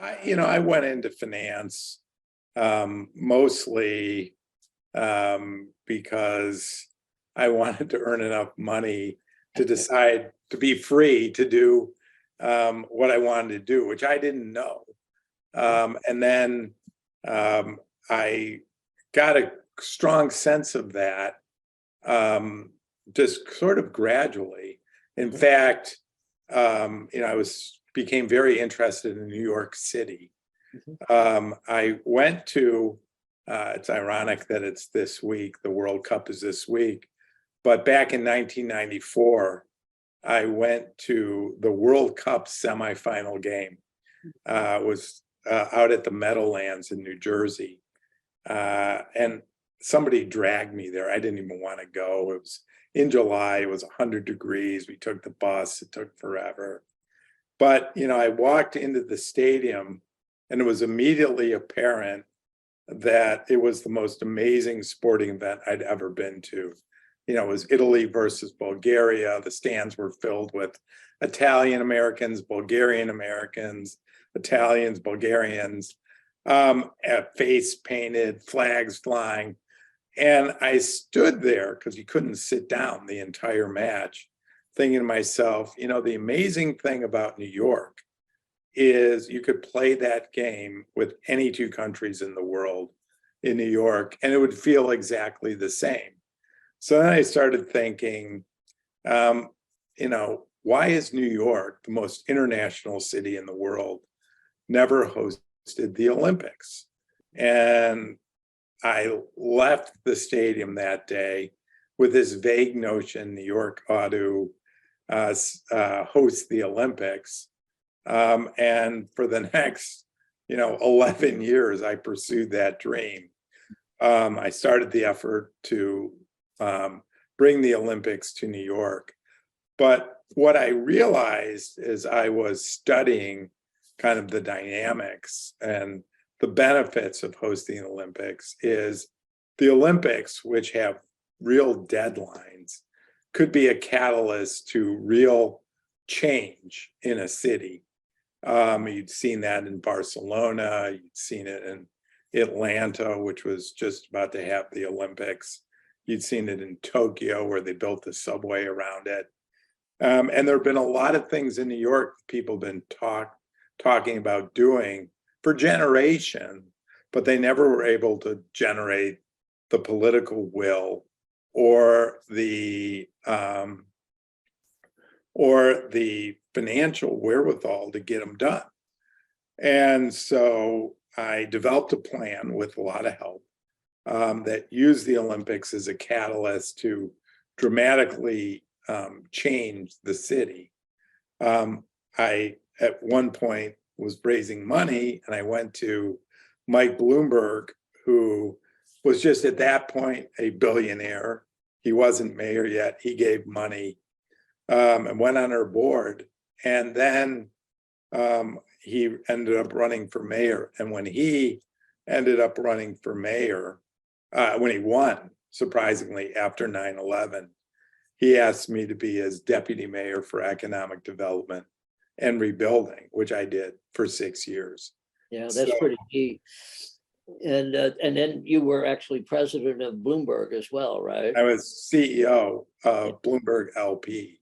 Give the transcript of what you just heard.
I went into finance mostly because I wanted to earn enough money to decide to be free to do what I wanted to do, which I didn't know. And then I got a strong sense of that just sort of gradually. In fact, I became very interested in New York City. I went to, it's ironic that it's this week, the World Cup is this week, but back in 1994, I went to the World Cup semifinal game. Was out at the Meadowlands in New Jersey. And somebody dragged me there. I didn't even want to go. It was in July, it was 100 degrees. We took the bus, it took forever. But, I walked into the stadium and it was immediately apparent that it was the most amazing sporting event I'd ever been to. It was Italy versus Bulgaria. The stands were filled with Italian Americans, Bulgarian Americans, Italians, Bulgarians, face painted, flags flying. And I stood there because you couldn't sit down the entire match, thinking to myself, the amazing thing about New York is you could play that game with any two countries in the world in New York, and it would feel exactly the same. So then I started thinking, why is New York, the most international city in the world, never hosted the Olympics? And I left the stadium that day with this vague notion New York ought to host the Olympics. And for the next, 11 years, I pursued that dream. I started the effort to bring the Olympics to New York. But what I realized as I was studying kind of the dynamics and the benefits of hosting the Olympics is the Olympics, which have real deadlines, could be a catalyst to real change in a city. You'd seen that in Barcelona, you'd seen it in Atlanta, which was just about to have the Olympics. You'd seen it in Tokyo, where they built the subway around it. And there have been a lot of things in New York people have been talking about doing for generations, but they never were able to generate the political will or the financial wherewithal to get them done. And so I developed a plan with a lot of help that used the Olympics as a catalyst to dramatically change the city. I, at one point, was raising money, and I went to Mike Bloomberg, who was just at that point a billionaire. He wasn't mayor yet. He gave money and went on our board. And then he ended up running for mayor. And when he ended up running for mayor, when he won, surprisingly, after 9/11, he asked me to be his deputy mayor for economic development and rebuilding, which I did for 6 years. Yeah, that's pretty neat. And then you were actually president of Bloomberg as well, right? I was CEO of Bloomberg LP.